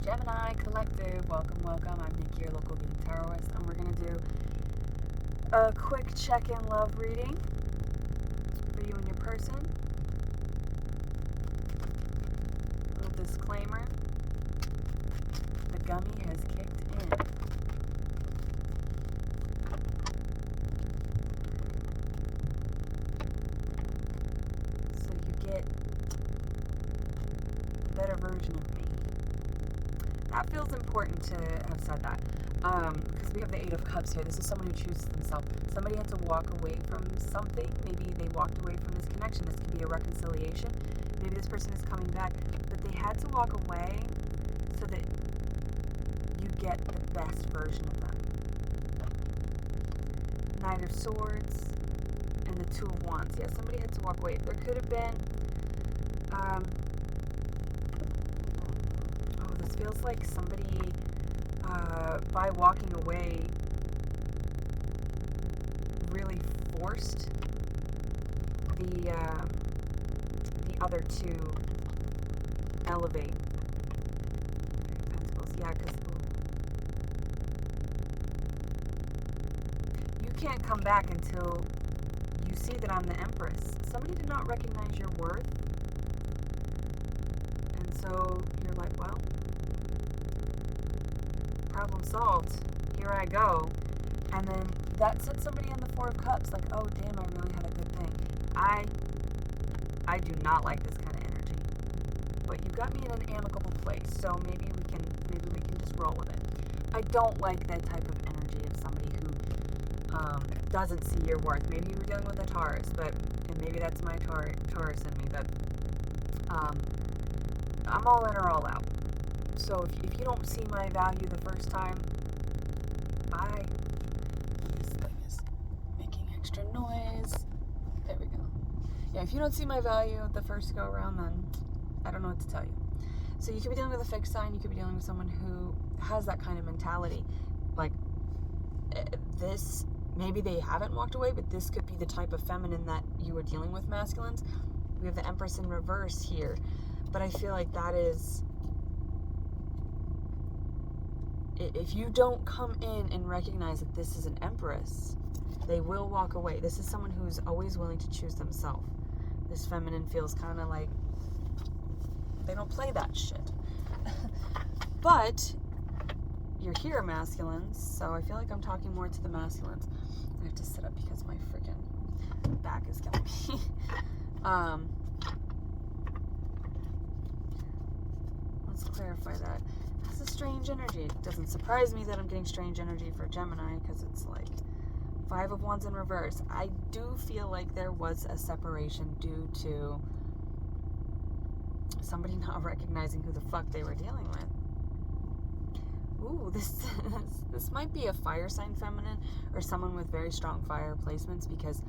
Gemini Collective, welcome. I'm Nikki, your local being tarotist, and we're going to do a quick check-in love reading for you and your person. A little disclaimer, the gummy has kicked in. So you get a better version of me. That feels important to have said that, because we have the Eight of Cups here. This is someone who chooses themselves. Somebody had to walk away from something. Maybe they walked away from this connection. This could be a reconciliation. Maybe this person is coming back, but they had to walk away so that you get the best version of them. Knight of Swords and the Two of Wands. Yeah, somebody had to walk away. There could have been, this feels like somebody, by walking away, really forced the other to elevate. Pentacles, yeah, because you can't come back until you see that I'm the Empress. Somebody did not recognize your worth, and so you're like, well, problem solved, here I go. And then that sets somebody on the Four of Cups, like, oh damn, I really had a good thing. I do not like this kind of energy, but you got me in an amicable place, so maybe we can just roll with it. I don't like that type of energy of somebody who doesn't see your worth. Maybe you were dealing with a Taurus, and maybe that's my Taurus in me, but I'm all in or all out. So if you don't see my value the first time, bye. This thing is making extra noise. There we go. Yeah, if you don't see my value the first go around, then I don't know what to tell you. So you could be dealing with a fixed sign. You could be dealing with someone who has that kind of mentality. Like this, maybe they haven't walked away, but this could be the type of feminine that you are dealing with, masculines. We have the Empress in reverse here. But I feel like that is... if you don't come in and recognize that this is an Empress, they will walk away. This is someone who's always willing to choose themselves. This feminine feels kind of like they don't play that shit. But you're here, masculines, so I feel like I'm talking more to the masculines. I have to sit up because my freaking back is killing me. Let's clarify that. That's a strange energy. It doesn't surprise me that I'm getting strange energy for Gemini, because it's like Five of Wands in reverse. I do feel like there was a separation due to somebody not recognizing who the fuck they were dealing with. Ooh, this might be a fire sign feminine or someone with very strong fire placements, because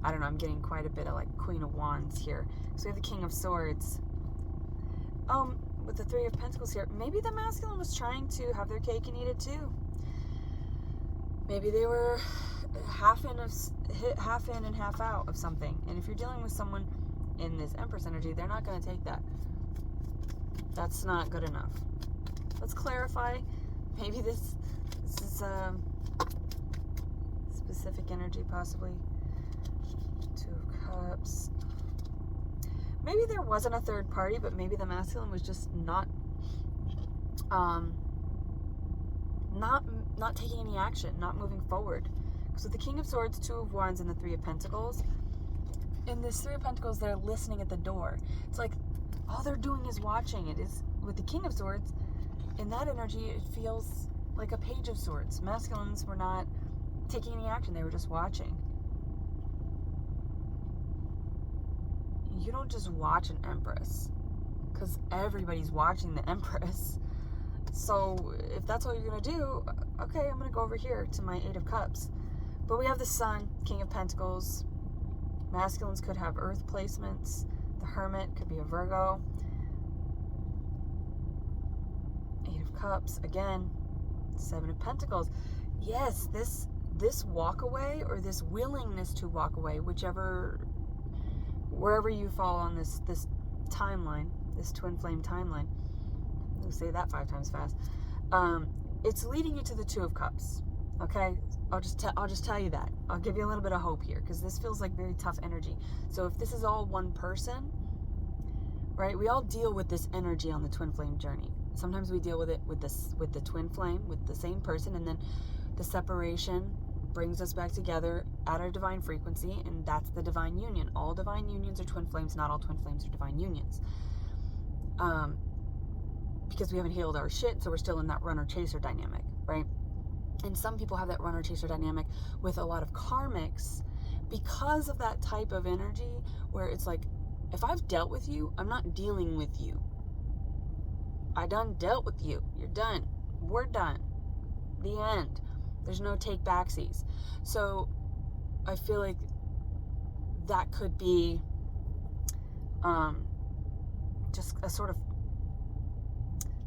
I don't know, I'm getting quite a bit of like Queen of Wands here. So we have the King of Swords. With the Three of Pentacles here, maybe the masculine was trying to have their cake and eat it too. Maybe they were half in and half out of something. And if you're dealing with someone in this Empress energy, they're not going to take that. That's not good enough. Let's clarify. Maybe this is specific energy, possibly. Two of Cups. Maybe there wasn't a third party, but maybe the masculine was just not taking any action, not moving forward. Because with the King of Swords, Two of Wands, and the Three of Pentacles, in this Three of Pentacles, they're listening at the door. It's like all they're doing is watching. It is with the King of Swords. In that energy, it feels like a Page of Swords. Masculines were not taking any action; they were just watching. You don't just watch an Empress, because everybody's watching the Empress. So if that's all you're going to do, okay, I'm going to go over here to my Eight of Cups. But we have the Sun, King of Pentacles. Masculines could have Earth placements. The Hermit could be a Virgo. Eight of Cups, again. Seven of Pentacles. Yes, this walk away, or this willingness to walk away, wherever you fall on this timeline, this twin flame timeline, Ooh, say that 5 times fast. It's leading you to the Two of Cups. Okay, I'll just tell you that. I'll give you a little bit of hope here, because this feels like very tough energy. So if this is all one person, right? We all deal with this energy on the twin flame journey. Sometimes we deal with it with the twin flame, with the same person, and then the separation brings us back together at our divine frequency, and that's the divine union. All divine unions are twin flames. Not all twin flames are divine unions. Because we haven't healed our shit, so we're still in that runner-chaser dynamic, right? And some people have that runner-chaser dynamic with a lot of karmics because of that type of energy where it's like, if I've dealt with you, I'm not dealing with you. I done dealt with you. You're done. We're done. The end. There's no take backsies. So I feel like that could be just a sort of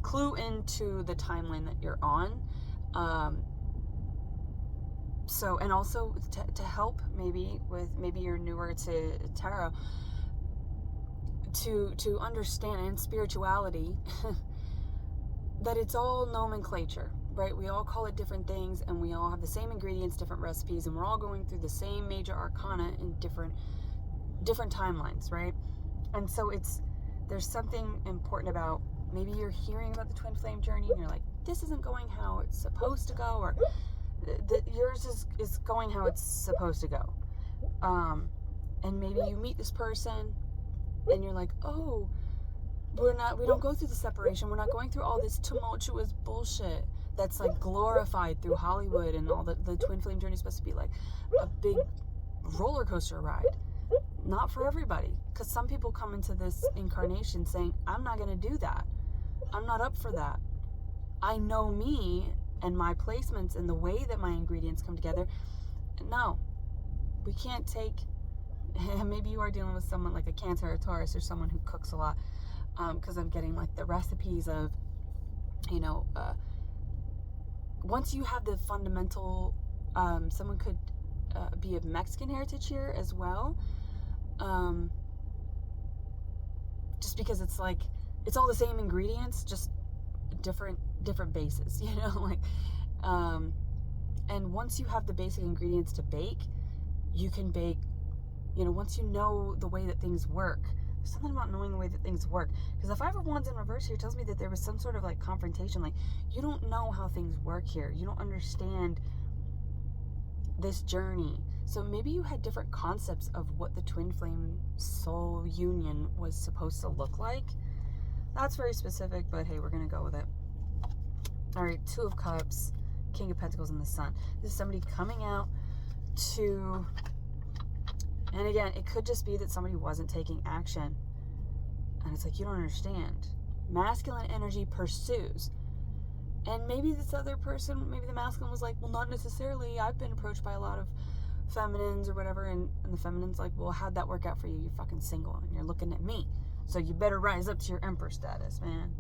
clue into the timeline that you're on. So, and also to help maybe you're newer to tarot, to understand in spirituality that it's all nomenclature, right? We all call it different things, and we all have the same ingredients, different recipes, and we're all going through the same major arcana in different timelines, right? And so there's something important about, maybe you're hearing about the twin flame journey and you're like, this isn't going how it's supposed to go, or yours is going how it's supposed to go. And maybe you meet this person and you're like, oh, we don't go through the separation. We're not going through all this tumultuous bullshit that's like glorified through Hollywood, and all the twin flame journey is supposed to be like a big roller coaster ride. Not for everybody, because some people come into this incarnation saying, I'm not going to do that. I'm not up for that. I know me and my placements and the way that my ingredients come together. No, we can't take, maybe you are dealing with someone like a Cancer or a Taurus, or someone who cooks a lot, because I'm getting like the recipes of, once you have the fundamental, someone could be of Mexican heritage here as well. Just because it's like, it's all the same ingredients, just different bases, and once you have the basic ingredients to bake, you can bake, once you know the way that things work. There's something about knowing the way that things work, because the Five of Wands in reverse here tells me that there was some sort of like confrontation, like you don't know how things work here, you don't understand this journey. So maybe you had different concepts of what the twin flame soul union was supposed to look like. That's very specific, but hey, we're gonna go with it. All right, Two of Cups, King of Pentacles, and the Sun. This is somebody coming out to, and again, it could just be that somebody wasn't taking action, and it's like, you don't understand. Masculine energy pursues, and maybe this other person, maybe the masculine was like, well, not necessarily. I've been approached by a lot of feminines or whatever, and the feminine's like, well, how'd that work out for you? You're fucking single, and you're looking at me, so you better rise up to your emperor status, man.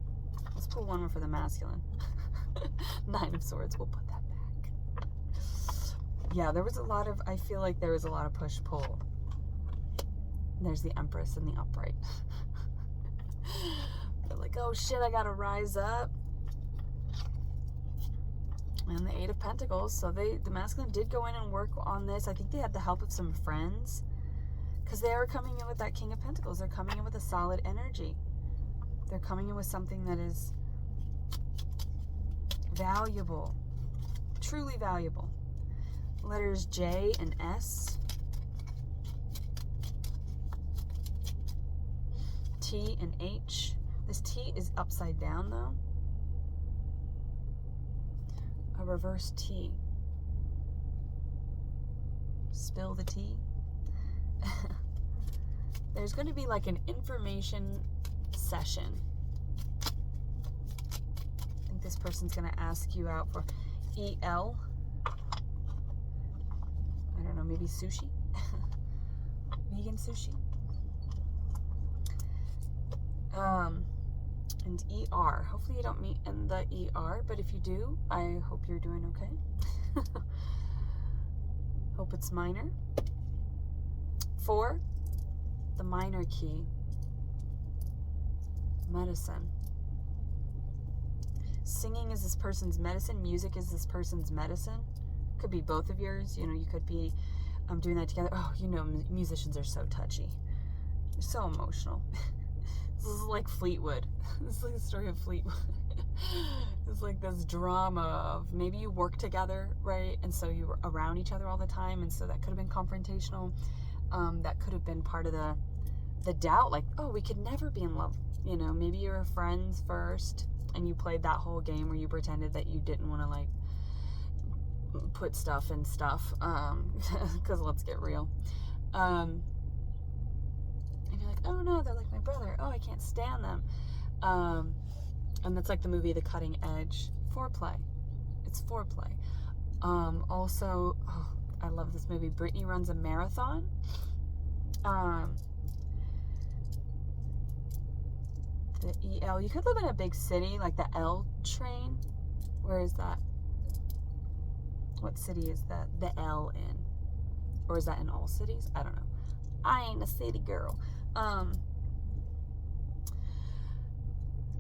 Let's pull one more for the masculine. Nine of Swords, we'll put that back. Yeah, I feel like there was a lot of push-pull. There's the Empress and the upright. They're like, oh shit, I gotta rise up. And the Eight of Pentacles. So the masculine did go in and work on this. I think they had the help of some friends, because they are coming in with that King of Pentacles. They're coming in with a solid energy. They're coming in with something that is valuable, truly valuable. Letters J and S, T and H. This T is upside down though. A reverse T. Spill the tea. There's going to be like an information session. I think this person's going to ask you out for EL. I don't know, maybe sushi? Vegan sushi? And ER. Hopefully you don't meet in the ER, but if you do, I hope you're doing okay. Hope it's minor. 4, the minor key. Medicine. singing is this person's medicine, music is this person's medicine. Could be both of yours. You know, you could be doing that together. Oh, you know, musicians are so touchy. They're so emotional. This is like Fleetwood. This is like the story of Fleetwood. It's like this drama of maybe you work together, right? And so you were around each other all the time, and so that could have been confrontational. That could have been part of the doubt, like, oh, we could never be in love. You know, maybe you were friends first, and you played that whole game where you pretended that you didn't want to, like, put stuff in stuff, because let's get real. And you're like, oh no, they're like my brother. Oh, I can't stand them. And that's like the movie The Cutting Edge. Foreplay. It's foreplay. Also, oh, I love this movie. Brittany Runs a Marathon. The EL. You could live in a big city, like the L train. Where is that? What city is that? The L in? Or is that in all cities? I don't know. I ain't a city girl.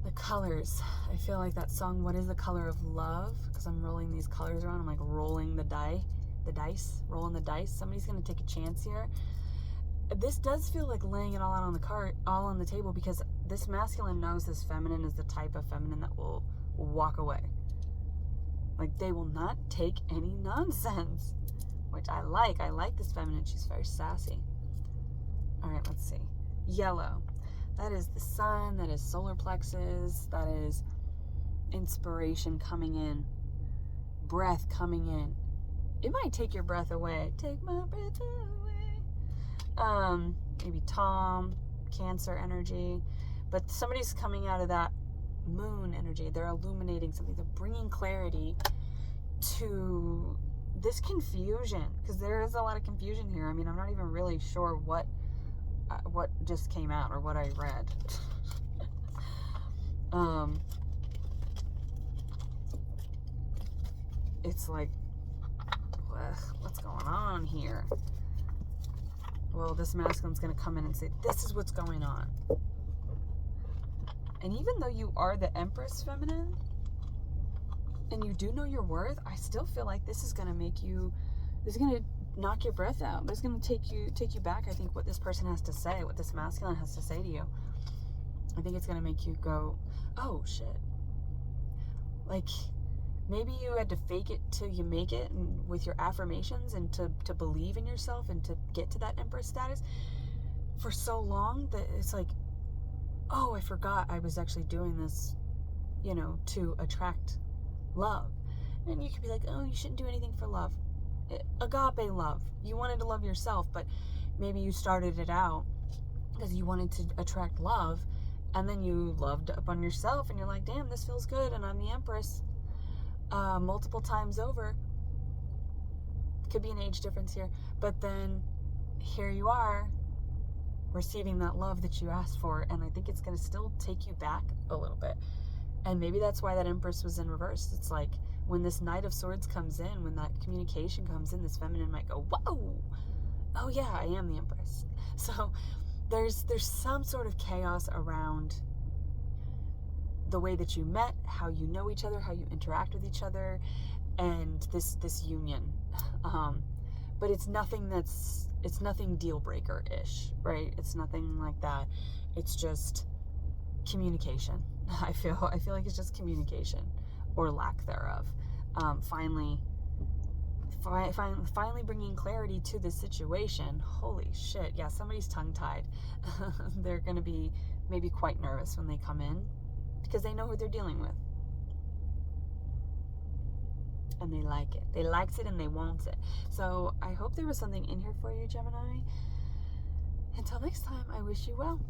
The colors. I feel like that song, What is the Color of Love? Because I'm rolling these colors around. I'm like rolling the dice, rolling the dice. Somebody's going to take a chance here. This does feel like laying it all out on the all on the table, because this masculine knows this feminine is the type of feminine that will walk away. Like, they will not take any nonsense, which I like. I like this feminine. She's very sassy. All right, let's see. Yellow. That is the sun. That is solar plexus. That is inspiration coming in. Breath coming in. It might take your breath away. Take my breath away. Maybe Tom, Cancer energy. But somebody's coming out of that moon energy. They're illuminating something. They're bringing clarity to this confusion, because there is a lot of confusion here. I mean, I'm not even really sure what just came out or what I read. It's like, what's going on here? Well, this masculine's going to come in and say, this is what's going on. And even though you are the Empress feminine, and you do know your worth, I still feel like this is going to make you, this is going to knock your breath out. This is going to take you back. I think what this person has to say, what this masculine has to say to you, I think it's going to make you go, oh shit. Like, maybe you had to fake it till you make it, and with your affirmations, and to believe in yourself, and to get to that Empress status for so long that it's like, oh, I forgot I was actually doing this, you know, to attract love. And you could be like, oh, you shouldn't do anything for love. Agape love. You wanted to love yourself, but maybe you started it out because you wanted to attract love, and then you loved up on yourself, and you're like, damn, this feels good, and I'm the Empress multiple times over. Could be an age difference here, but then here you are receiving that love that you asked for, and I think it's going to still take you back a little bit. And maybe that's why that Empress was in reverse. It's like, when this Knight of Swords comes in, when that communication comes in, this feminine might go, whoa, oh yeah, I am the Empress. So there's some sort of chaos around the way that you met, how you know each other, how you interact with each other, and this union. But it's nothing deal breaker-ish, right? It's nothing like that. It's just communication. I feel like it's just communication, or lack thereof. Finally bringing clarity to the situation. Holy shit, yeah, somebody's tongue-tied. They're going to be maybe quite nervous when they come in, because they know who they're dealing with. And they like it. They likes it and they wants it. So I hope there was something in here for you, Gemini. Until next time, I wish you well.